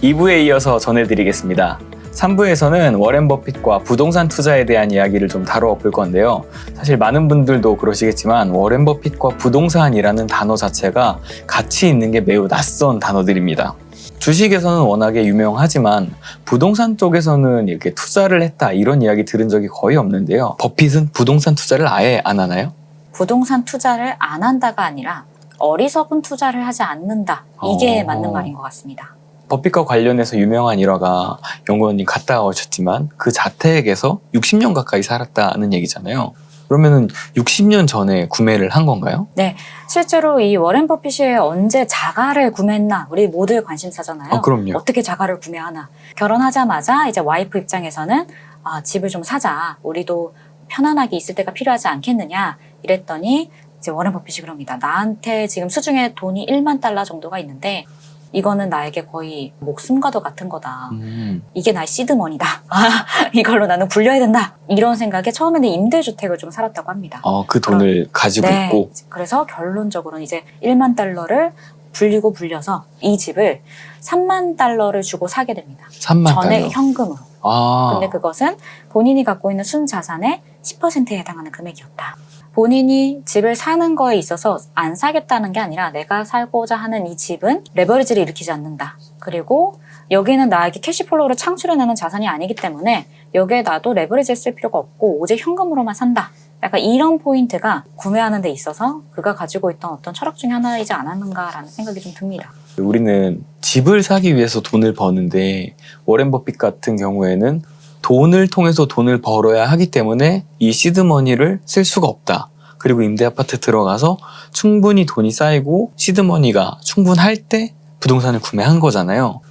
2부에 이어서 전해드리겠습니다. 3부에서는 워렌 버핏과 부동산 투자에 대한 이야기를 좀 다뤄볼 건데요. 사실 많은 분들도 그러시겠지만 워렌 버핏과 부동산이라는 단어 자체가 같이 있는 게 매우 낯선 단어들입니다. 주식에서는 워낙에 유명하지만 부동산 쪽에서는 이렇게 투자를 했다 이런 이야기 들은 적이 거의 없는데요. 버핏은 부동산 투자를 아예 안 하나요? 부동산 투자를 안 한다가 아니라 어리석은 투자를 하지 않는다. 이게 맞는 말인 것 같습니다. 버핏과 관련해서 유명한 일화가 연구원님 갔다 오셨지만 그 자택에서 60년 가까이 살았다는 얘기잖아요. 그러면은 60년 전에 구매를 한 건가요? 네, 실제로 이 워렌 버핏이 언제 자가를 구매했나 우리 모두의 관심사잖아요. 그럼요. 어떻게 자가를 구매하나. 결혼하자마자 이제 와이프 입장에서는 집을 좀 사자. 우리도 편안하게 있을 때가 필요하지 않겠느냐 이랬더니 이제 워렌 버핏이 그럽니다. 나한테 지금 수중에 돈이 1만 달러 정도가 있는데 이거는 나에게 거의 목숨과도 같은 거다. 이게 나의 시드머니다. 이걸로 나는 굴려야 된다. 이런 생각에 처음에는 임대주택을 좀 살았다고 합니다. 그 돈을 가지고 네, 있고. 그래서 결론적으로는 이제 1만 달러를 불려서 이 집을 3만 달러를 주고 사게 됩니다. 3만 전액 달러. 현금으로. 근데 그것은 본인이 갖고 있는 순자산의 10%에 해당하는 금액이었다. 본인이 집을 사는 거에 있어서 안 사겠다는 게 아니라 내가 살고자 하는 이 집은 레버리지를 일으키지 않는다. 그리고 여기는 나에게 캐시플로우를 창출해내는 자산이 아니기 때문에 여기에 나도 레버리지를 쓸 필요가 없고 오직 현금으로만 산다. 약간 이런 포인트가 구매하는 데 있어서 그가 가지고 있던 어떤 철학 중에 하나이지 않았는가라는 생각이 좀 듭니다. 우리는 집을 사기 위해서 돈을 버는데 워렌 버핏 같은 경우에는 돈을 통해서 돈을 벌어야 하기 때문에 이 시드머니를 쓸 수가 없다. 그리고 임대 아파트 들어가서 충분히 돈이 쌓이고 시드머니가 충분할 때 부동산을 구매한 거잖아요.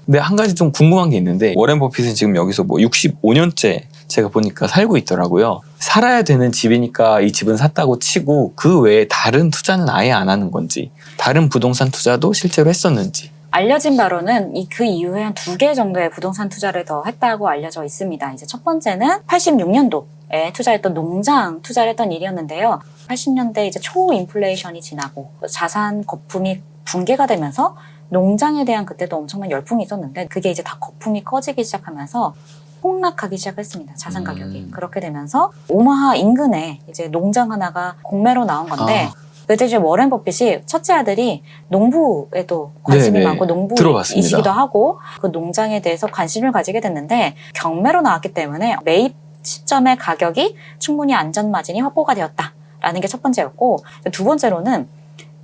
근데 한 가지 좀 궁금한 게 있는데 워렌 버핏은 지금 여기서 65년째 제가 보니까 살고 있더라고요. 살아야 되는 집이니까 이 집은 샀다고 치고 그 외에 다른 투자는 아예 안 하는 건지 다른 부동산 투자도 실제로 했었는지. 알려진 바로는 그 이후에 한 2개 정도의 부동산 투자를 더 했다고 알려져 있습니다. 이제 첫 번째는 86년도에 투자했던 농장 투자를 했던 일이었는데요. 80년대 이제 초인플레이션이 지나고 자산 거품이 붕괴가 되면서 농장에 대한 그때도 엄청난 열풍이 있었는데 그게 이제 다 거품이 커지기 시작하면서 폭락하기 시작했습니다. 자산 가격이. 그렇게 되면서 오마하 인근에 이제 농장 하나가 공매로 나온 건데 그때 이제 워렌 버핏이 첫째 아들이 농부에도 관심이 많고 농부이시기도 하고 그 농장에 대해서 관심을 가지게 됐는데 경매로 나왔기 때문에 매입 시점의 가격이 충분히 안전마진이 확보가 되었다라는 게 첫 번째였고 두 번째로는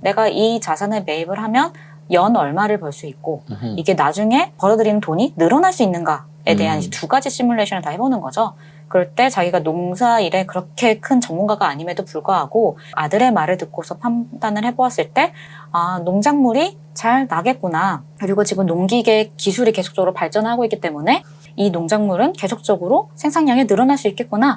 내가 이 자산을 매입을 하면 연 얼마를 벌 수 있고 이게 나중에 벌어들이는 돈이 늘어날 수 있는가에 대한 이제 2가지 시뮬레이션을 다 해보는 거죠. 그럴 때 자기가 농사 일에 그렇게 큰 전문가가 아님에도 불구하고 아들의 말을 듣고서 판단을 해보았을 때 농작물이 잘 나겠구나. 그리고 지금 농기계 기술이 계속적으로 발전하고 있기 때문에 이 농작물은 계속적으로 생산량이 늘어날 수 있겠구나.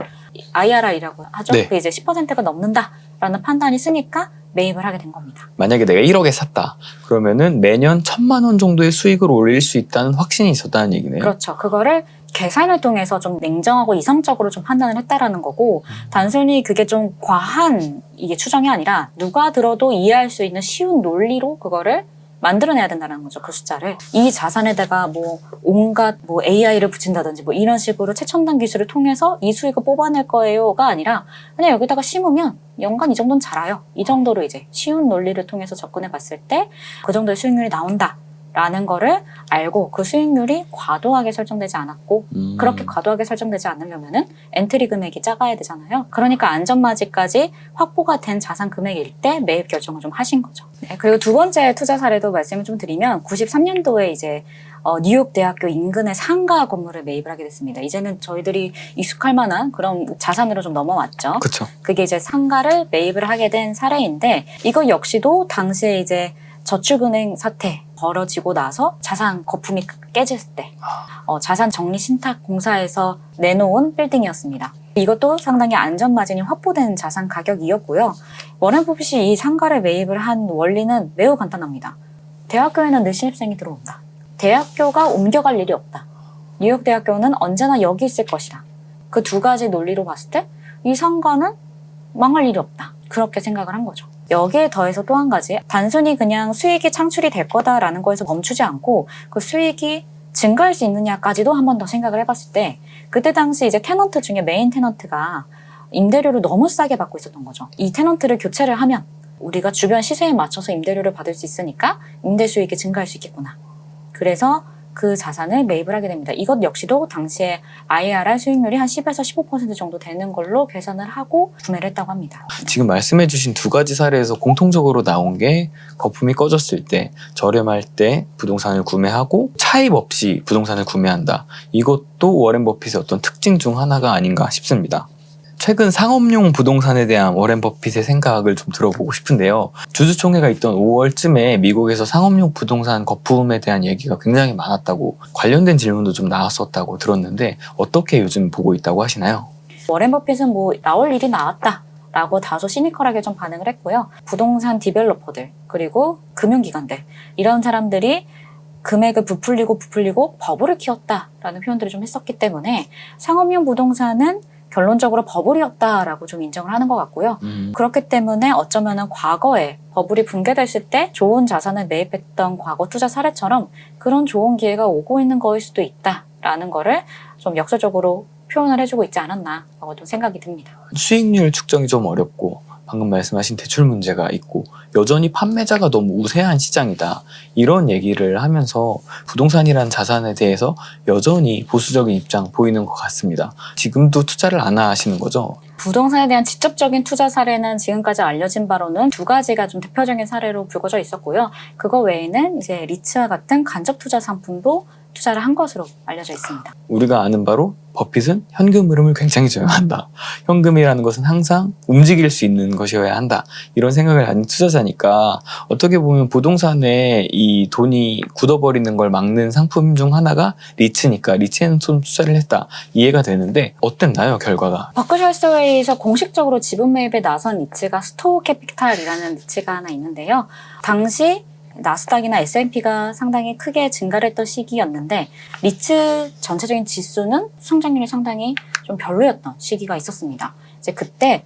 IRR이라고 하죠. 네. 그 이제 10%가 넘는다라는 판단이 쓰니까 매입을 하게 된 겁니다. 만약에 내가 1억에 샀다. 그러면은 매년 1,000만 원 정도의 수익을 올릴 수 있다는 확신이 있었다는 얘기네요. 그렇죠. 그거를 계산을 통해서 좀 냉정하고 이성적으로 좀 판단을 했다라는 거고 단순히 그게 좀 과한 이게 추정이 아니라 누가 들어도 이해할 수 있는 쉬운 논리로 그거를 만들어내야 된다는 거죠. 그 숫자를. 이 자산에다가 온갖 AI를 붙인다든지 이런 식으로 최첨단 기술을 통해서 이 수익을 뽑아낼 거예요가 아니라 그냥 여기다가 심으면 연간 이 정도는 자라요. 이 정도로 이제 쉬운 논리를 통해서 접근해 봤을 때 그 정도의 수익률이 나온다. 라는 거를 알고 그 수익률이 과도하게 설정되지 않았고 그렇게 과도하게 설정되지 않으려면은 엔트리 금액이 작아야 되잖아요. 그러니까 안전마진까지 확보가 된 자산 금액일 때 매입 결정을 좀 하신 거죠. 네, 그리고 두 번째 투자 사례도 말씀을 좀 드리면 93년도에 이제 뉴욕 대학교 인근의 상가 건물을 매입을 하게 됐습니다. 이제는 저희들이 익숙할 만한 그런 자산으로 좀 넘어왔죠. 그렇죠. 그게 이제 상가를 매입을 하게 된 사례인데 이거 역시도 당시에 이제 저축은행 사태 벌어지고 나서 자산 거품이 깨졌을 때 자산 정리 신탁 공사에서 내놓은 빌딩이었습니다. 이것도 상당히 안전마진이 확보된 자산 가격이었고요. 워렌 버핏이 이 상가를 매입을 한 원리는 매우 간단합니다. 대학교에는 늘 신입생이 들어온다. 대학교가 옮겨갈 일이 없다. 뉴욕 대학교는 언제나 여기 있을 것이다. 그 2가지 논리로 봤을 때 이 상가는 망할 일이 없다. 그렇게 생각을 한 거죠. 여기에 더해서 또 한 가지, 단순히 그냥 수익이 창출이 될 거다라는 거에서 멈추지 않고 그 수익이 증가할 수 있느냐까지도 한 번 더 생각을 해봤을 때, 그때 당시 이제 테넌트 중에 메인 테넌트가 임대료를 너무 싸게 받고 있었던 거죠. 이 테넌트를 교체를 하면 우리가 주변 시세에 맞춰서 임대료를 받을 수 있으니까 임대 수익이 증가할 수 있겠구나. 그래서 그 자산을 매입을 하게 됩니다. 이것 역시도 당시에 IRR 수익률이 한 10에서 15% 정도 되는 걸로 계산을 하고 구매를 했다고 합니다. 지금 말씀해주신 두 가지 사례에서 공통적으로 나온 게 거품이 꺼졌을 때, 저렴할 때 부동산을 구매하고 차입 없이 부동산을 구매한다. 이것도 워렌 버핏의 어떤 특징 중 하나가 아닌가 싶습니다. 최근 상업용 부동산에 대한 워렌 버핏의 생각을 좀 들어보고 싶은데요. 주주총회가 있던 5월쯤에 미국에서 상업용 부동산 거품에 대한 얘기가 굉장히 많았다고, 관련된 질문도 좀 나왔었다고 들었는데 어떻게 요즘 보고 있다고 하시나요? 워렌 버핏은 뭐 나올 일이 나왔다 라고 다소 시니컬하게 좀 반응을 했고요. 부동산 디벨로퍼들, 그리고 금융기관들, 이런 사람들이 금액을 부풀리고 버블을 키웠다라는 표현들을 좀 했었기 때문에 상업용 부동산은 결론적으로 버블이었다라고 좀 인정을 하는 것 같고요. 그렇기 때문에 어쩌면은 과거에 버블이 붕괴됐을 때 좋은 자산을 매입했던 과거 투자 사례처럼 그런 좋은 기회가 오고 있는 거일 수도 있다라는 거를 좀 역설적으로 표현을 해주고 있지 않았나라고 좀 생각이 듭니다. 수익률 측정이 좀 어렵고 방금 말씀하신 대출 문제가 있고 여전히 판매자가 너무 우세한 시장이다, 이런 얘기를 하면서 부동산이란 자산에 대해서 여전히 보수적인 입장 보이는 것 같습니다. 지금도 투자를 안 하시는 거죠? 부동산에 대한 직접적인 투자 사례는 지금까지 알려진 바로는 두 가지가 좀 대표적인 사례로 불거져 있었고요. 그거 외에는 이제 리츠와 같은 간접 투자 상품도 투자를 한 것으로 알려져 있습니다. 우리가 아는 바로 버핏은 현금 흐름을 굉장히 중요한다. 현금이라는 것은 항상 움직일 수 있는 것이어야 한다. 이런 생각을 가진 투자자니까 어떻게 보면 부동산에 이 돈이 굳어버리는 걸 막는 상품 중 하나가 리츠니까 리츠에는 좀 투자를 했다. 이해가 되는데 어땠나요, 결과가? 버크셔 해서웨이에서 공식적으로 지분 매입에 나선 리츠가 스토어 캐피탈이라는 리츠가 하나 있는데요. 당시 나스닥이나 S&P가 상당히 크게 증가를 했던 시기였는데 리츠 전체적인 지수는 성장률이 상당히 좀 별로였던 시기가 있었습니다. 이제 그때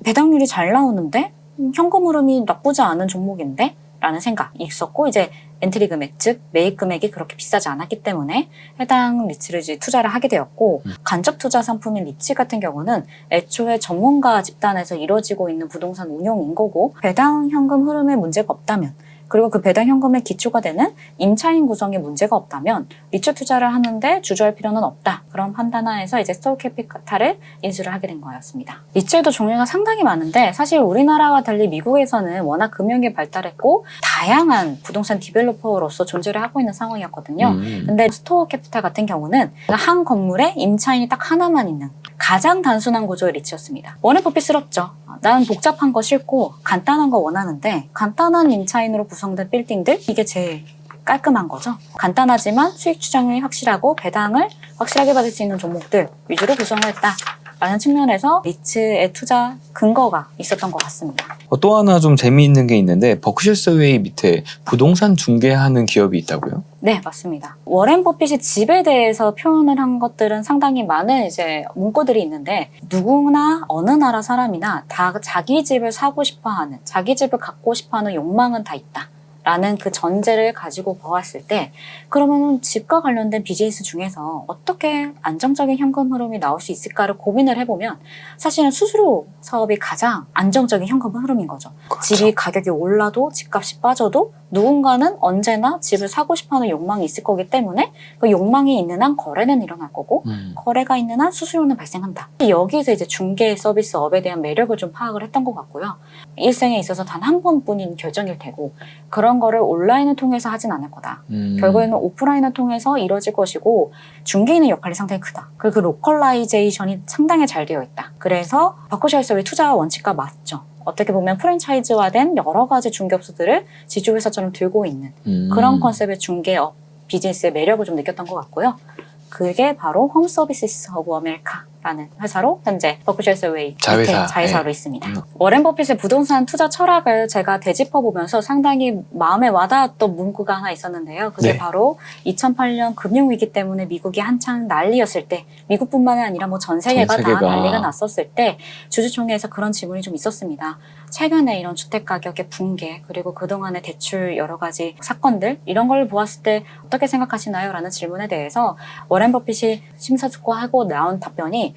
배당률이 잘 나오는데 현금 흐름이 나쁘지 않은 종목인데 라는 생각이 있었고, 이제 엔트리 금액, 즉 매입 금액이 그렇게 비싸지 않았기 때문에 해당 리츠를 이제 투자를 하게 되었고, 간접 투자 상품인 리츠 같은 경우는 애초에 전문가 집단에서 이루어지고 있는 부동산 운용인 거고, 배당 현금 흐름에 문제가 없다면, 그리고 그 배당 현금의 기초가 되는 임차인 구성에 문제가 없다면 리츠 투자를 하는데 주저할 필요는 없다. 그런 판단하에서 이제 스토어 캐피탈을 인수를 하게 된 거였습니다. 리츠에도 종류가 상당히 많은데 사실 우리나라와 달리 미국에서는 워낙 금융이 발달했고 다양한 부동산 디벨로퍼로서 존재를 하고 있는 상황이었거든요. 근데 스토어 캐피탈 같은 경우는 한 건물에 임차인이 딱 하나만 있는 가장 단순한 구조의 리츠였습니다. 워렌 버핏스럽죠. 난 복잡한 거 싫고 간단한 거 원하는데 간단한 임차인으로 구성된 빌딩들, 이게 제일 깔끔한 거죠. 간단하지만 수익 추정이 확실하고 배당을 확실하게 받을 수 있는 종목들 위주로 구성을 했다라는 측면에서 리츠의 투자 근거가 있었던 것 같습니다. 또 하나 좀 재미있는 게 있는데 버크셔 해서웨이 밑에 부동산 중개하는 기업이 있다고요? 네, 맞습니다. 워렌 버핏이 집에 대해서 표현을 한 것들은 상당히 많은 이제 문구들이 있는데, 누구나 어느 나라 사람이나 다 자기 집을 사고 싶어 하는, 자기 집을 갖고 싶어 하는 욕망은 다 있다. 라는 그 전제를 가지고 보았을 때, 그러면 집과 관련된 비즈니스 중에서 어떻게 안정적인 현금 흐름이 나올 수 있을까를 고민을 해보면 사실은 수수료 사업이 가장 안정적인 현금 흐름인 거죠. 그렇죠. 집이 가격이 올라도 집값이 빠져도 누군가는 언제나 집을 사고 싶어하는 욕망이 있을 거기 때문에 그 욕망이 있는 한 거래는 일어날 거고 거래가 있는 한 수수료는 발생한다. 여기서 이제 중개 서비스업에 대한 매력을 좀 파악을 했던 것 같고요. 일생에 있어서 단 한 번뿐인 결정일 테고 그런 거를 온라인을 통해서 하진 않을 거다. 결국에는 오프라인을 통해서 이루어질 것이고 중개인의 역할이 상당히 크다. 그리고 그 로컬라이제이션이 상당히 잘 되어 있다. 그래서 버크셔 해서웨이 투자 원칙과 맞죠. 어떻게 보면 프랜차이즈화된 여러 가지 중개업소들을 지주회사처럼 들고 있는 그런 컨셉의 중개업 비즈니스의 매력을 좀 느꼈던 것 같고요. 그게 바로 홈서비스 오브 아메리카라는 회사로 현재 버크셔 해서웨이 자회사로 있습니다. 워렌 버핏의 부동산 투자 철학을 제가 되짚어보면서 상당히 마음에 와닿았던 문구가 하나 있었는데요. 그게 바로 2008년 금융위기 때문에 미국이 한창 난리였을 때, 미국뿐만이 아니라 뭐 전 세계가 다 난리가 났었을 때 주주총회에서 그런 질문이 좀 있었습니다. 최근에 이런 주택 가격의 붕괴, 그리고 그동안의 대출 여러 가지 사건들, 이런 걸 보았을 때 어떻게 생각하시나요? 라는 질문에 대해서 워렌 버핏이 심사숙고하고 나온 답변이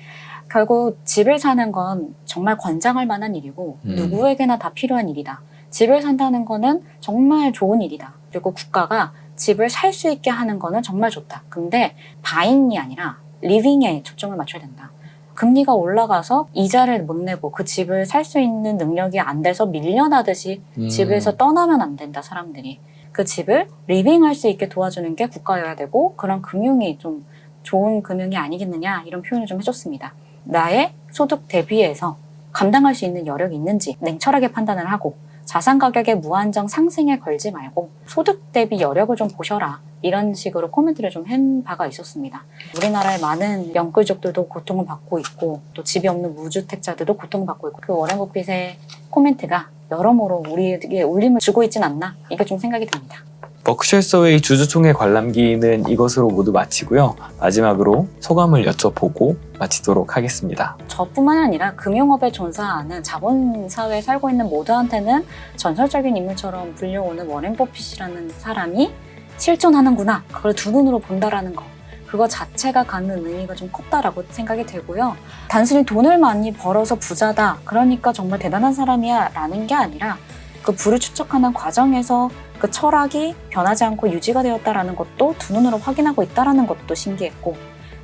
결국 집을 사는 건 정말 권장할 만한 일이고 누구에게나 다 필요한 일이다. 집을 산다는 거는 정말 좋은 일이다. 그리고 국가가 집을 살 수 있게 하는 거는 정말 좋다. 근데 바잉이 아니라 리빙에 초점을 맞춰야 된다. 금리가 올라가서 이자를 못 내고 그 집을 살 수 있는 능력이 안 돼서 밀려나듯이 집에서 떠나면 안 된다, 사람들이. 그 집을 리빙할 수 있게 도와주는 게 국가여야 되고 그런 금융이 좀 좋은 금융이 아니겠느냐 이런 표현을 좀 해줬습니다. 나의 소득 대비해서 감당할 수 있는 여력이 있는지 냉철하게 판단을 하고 자산 가격의 무한정 상승에 걸지 말고 소득 대비 여력을 좀 보셔라. 이런 식으로 코멘트를 좀 한 바가 있었습니다. 우리나라의 많은 영끌족들도 고통을 받고 있고 또 집이 없는 무주택자들도 고통을 받고 있고 그 워렌 버핏의 코멘트가 여러모로 우리에게 울림을 주고 있진 않나 이게 좀 생각이 듭니다. 버크셔 해서웨이 주주총회 관람기는 이것으로 모두 마치고요. 마지막으로 소감을 여쭤보고 마치도록 하겠습니다. 저뿐만 아니라 금융업에 종사하는 자본사회에 살고 있는 모두한테는 전설적인 인물처럼 불려오는 워렌 버핏이라는 사람이 실존하는구나. 그걸 두 눈으로 본다라는 거. 그거 자체가 갖는 의미가 좀 컸다라고 생각이 되고요. 단순히 돈을 많이 벌어서 부자다. 그러니까 정말 대단한 사람이야 라는 게 아니라 그 부를 축적하는 과정에서 그 철학이 변하지 않고 유지가 되었다라는 것도 두 눈으로 확인하고 있다라는 것도 신기했고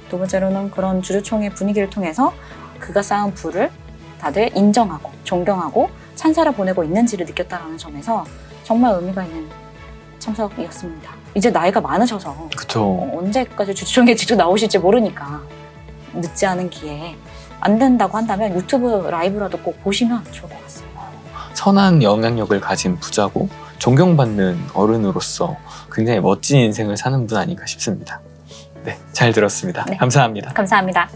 두 번째로는 그런 주주총회 분위기를 통해서 그가 쌓은 부를 다들 인정하고 존경하고 찬사를 보내고 있는지를 느꼈다라는 점에서 정말 의미가 있는 참석이었습니다. 이제 나이가 많으셔서 그쵸. 언제까지 주주총회 직접 나오실지 모르니까 늦지 않은 기회에 안 된다고 한다면 유튜브 라이브라도 꼭 보시면 좋을 것 같습니다. 선한 영향력을 가진 부자고 존경받는 어른으로서 굉장히 멋진 인생을 사는 분 아닌가 싶습니다. 네, 잘 들었습니다. 네. 감사합니다. 감사합니다.